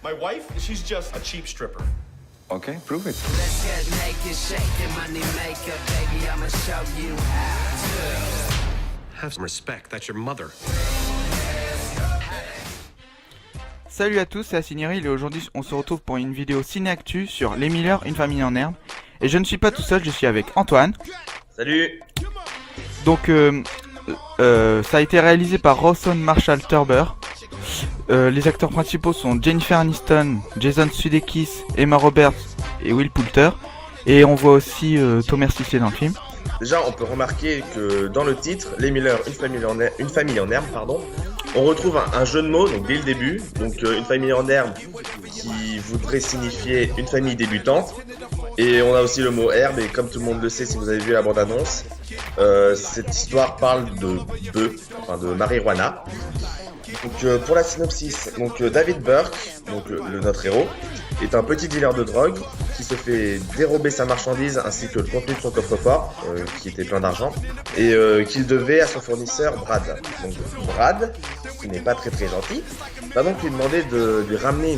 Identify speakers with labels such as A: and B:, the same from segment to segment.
A: My wife, she's just a cheap stripper.
B: Okay, prove it.
C: Let's get naked, shake money maker, baby, I'ma show you how to.
A: Have some respect, that's your mother.
D: Salut à tous, c'est Asiniril et aujourd'hui on se retrouve pour une vidéo ciné-actu sur Les Miller, une famille en herbe. Et je ne suis pas tout seul, je suis avec Antoine.
E: Salut.
D: Donc ça a été réalisé par Rawson Marshall Turber. Les acteurs principaux sont Jennifer Aniston, Jason Sudeikis, Emma Roberts et Will Poulter. Et on voit aussi Thomas Sisley dans le film.
E: Déjà, on peut remarquer que dans le titre, Les Miller, une famille en herbe, on retrouve un jeu de mots donc dès le début. Donc une famille en herbe qui voudrait signifier une famille débutante. Et on a aussi le mot herbe, et comme tout le monde le sait si vous avez vu la bande-annonce, cette histoire parle de bœuf, enfin de marijuana. Donc pour la synopsis, donc David Burke, donc notre héros, est un petit dealer de drogue qui se fait dérober sa marchandise ainsi que le contenu de son coffre-fort, qui était plein d'argent, et qu'il devait à son fournisseur Brad. Donc Brad, qui n'est pas très gentil, va donc lui demander de lui ramener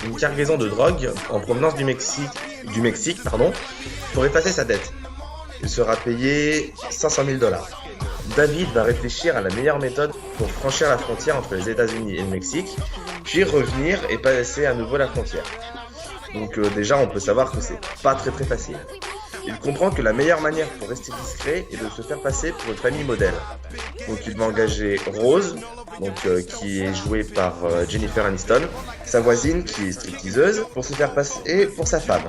E: une cargaison de drogue en provenance du Mexique, pour effacer sa dette. Il sera payé 500 000 $. David va réfléchir à la meilleure méthode pour franchir la frontière entre les États-Unis et le Mexique, puis revenir et passer à nouveau la frontière. Donc déjà, on peut savoir que c'est pas très facile. Il comprend que la meilleure manière pour rester discret est de se faire passer pour une famille modèle. Donc il va engager Rose, qui est jouée par Jennifer Aniston, sa voisine qui est stripteaseuse, pour se faire passer pour sa femme.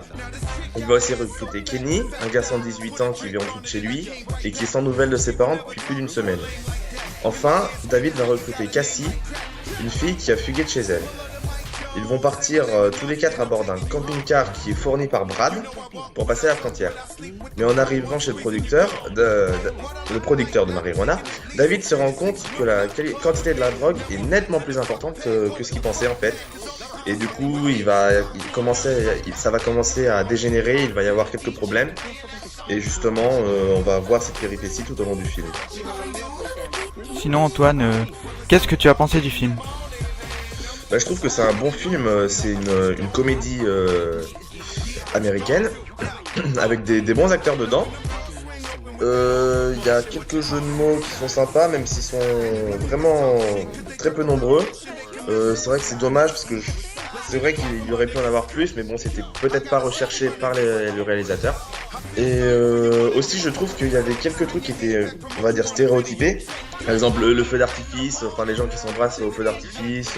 E: Il va aussi recruter Kenny, un garçon de 18 ans qui vit en dessous de chez lui et qui est sans nouvelles de ses parents depuis plus d'une semaine. Enfin, David va recruter Cassie, une fille qui a fugué de chez elle. Ils vont partir tous les quatre à bord d'un camping-car qui est fourni par Brad pour passer la frontière. Mais en arrivant chez le producteur de marijuana, David se rend compte que la quantité de la drogue est nettement plus importante que ce qu'il pensait en fait. Et du coup, ça va commencer à dégénérer, il va y avoir quelques problèmes. Et justement, on va voir cette péripétie tout au long du film.
D: Sinon Antoine, qu'est-ce que tu as pensé du film ?
E: Je trouve que c'est un bon film, c'est une comédie américaine avec des bons acteurs dedans. Il y a quelques jeux de mots qui sont sympas, même s'ils sont vraiment très peu nombreux. C'est vrai que c'est dommage parce que c'est vrai qu'il y aurait pu en avoir plus, mais bon, c'était peut-être pas recherché par le réalisateur. Et aussi, je trouve qu'il y avait quelques trucs qui étaient, on va dire, stéréotypés. Par exemple, le feu d'artifice, enfin les gens qui s'embrassent au feu d'artifice,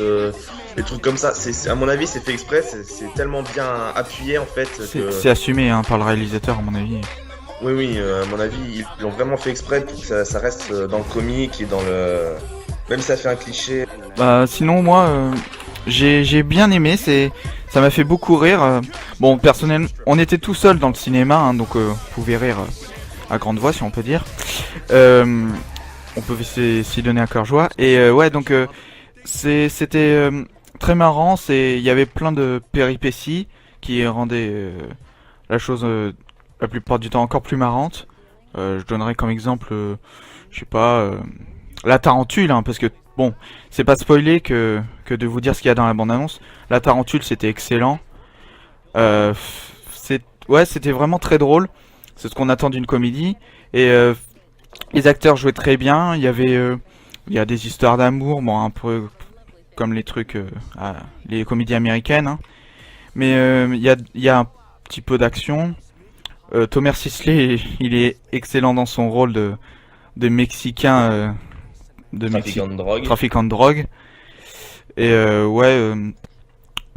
E: des trucs comme ça. À mon avis, c'est fait exprès, c'est tellement bien appuyé en fait.
D: C'est assumé par le réalisateur à mon avis.
E: Oui, à mon avis, ils l'ont vraiment fait exprès pour que ça reste dans le comique et dans le... Même si ça fait un cliché.
D: Sinon moi, j'ai bien aimé, ça m'a fait beaucoup rire. Bon, personnellement, on était tout seul dans le cinéma, donc vous pouvez rire à grande voix si on peut dire. On peut s'y donner à cœur joie. Et ouais, donc c'était très marrant. Il y avait plein de péripéties qui rendaient la chose la plupart du temps encore plus marrante. Je donnerais comme exemple, je sais pas, la tarentule, parce que bon, c'est pas spoiler que de vous dire ce qu'il y a dans la bande-annonce. La tarentule, c'était excellent. C'était vraiment très drôle. C'est ce qu'on attend d'une comédie. Et les acteurs jouaient très bien. Il y a des histoires d'amour, bon, un peu comme les trucs, les comédies américaines. Mais il y a un petit peu d'action. Thomas Sisley, il est excellent dans son rôle de Mexicain. Trafiquant de drogue. Et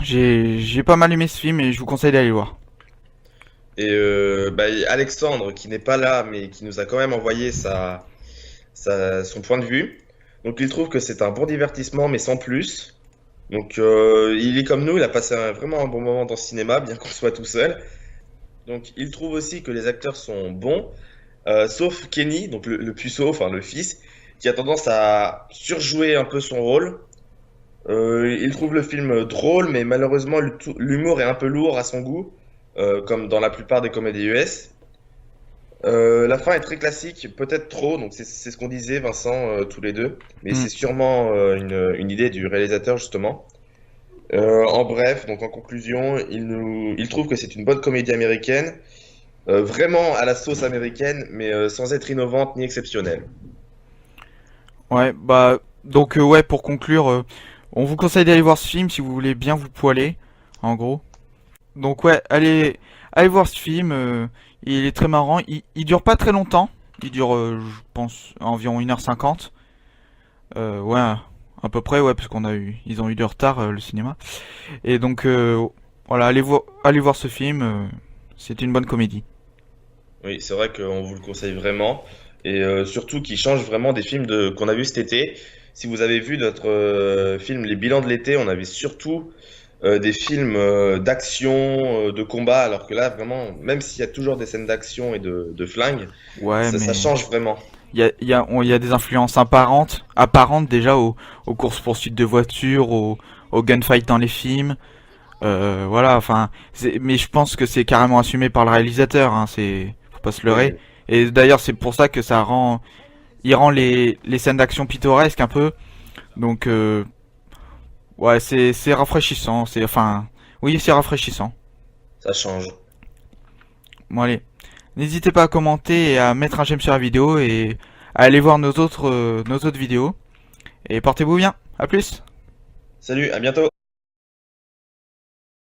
D: j'ai pas mal aimé ce film et je vous conseille d'aller le voir.
E: Et Alexandre, qui n'est pas là, mais qui nous a quand même envoyé son point de vue. Donc il trouve que c'est un bon divertissement, mais sans plus. Donc il est comme nous, il a passé vraiment un bon moment dans le cinéma, bien qu'on soit tout seul. Donc il trouve aussi que les acteurs sont bons, sauf Kenny, donc le puceau, enfin le fils, qui a tendance à surjouer un peu son rôle. Il trouve le film drôle, mais malheureusement l'humour est un peu lourd à son goût, comme dans la plupart des comédies US. La fin est très classique, peut-être trop, donc c'est ce qu'on disait Vincent tous les deux, mais c'est sûrement une idée du réalisateur justement. En bref, donc en conclusion, il trouve que c'est une bonne comédie américaine, vraiment à la sauce américaine, mais sans être innovante ni exceptionnelle.
D: Ouais, bah, donc, ouais, pour conclure, on vous conseille d'aller voir ce film si vous voulez bien vous poiler, en gros. Donc, ouais, allez voir ce film, il est très marrant, il dure pas très longtemps, il dure, je pense, environ 1h50. Ouais, à peu près, ouais, parce ils ont eu du retard, le cinéma. Et donc, voilà, allez voir ce film, c'est une bonne comédie.
E: Oui, c'est vrai qu'on vous le conseille vraiment, et surtout qu'il change vraiment des films qu'on a vus cet été. Si vous avez vu notre film Les Bilans de l'été, on avait surtout des films d'action, de combat, alors que là, vraiment, même s'il y a toujours des scènes d'action et de flingue,
D: Ouais,
E: ça
D: mais
E: change vraiment.
D: il y a des influences apparentes déjà aux courses-poursuites de voitures, aux gunfights dans les films. Voilà, enfin, mais je pense que c'est carrément assumé par le réalisateur, hein, faut pas se
E: Oui,
D: leurrer. Et d'ailleurs, c'est pour ça que il rend les scènes d'action pittoresques un peu. Donc, ouais, c'est rafraîchissant, oui, c'est rafraîchissant.
E: ça change.
D: Bon, allez. N'hésitez pas à commenter et à mettre un j'aime sur la vidéo et à aller voir nos autres vidéos. Et portez-vous bien. À plus.
E: Salut, à bientôt!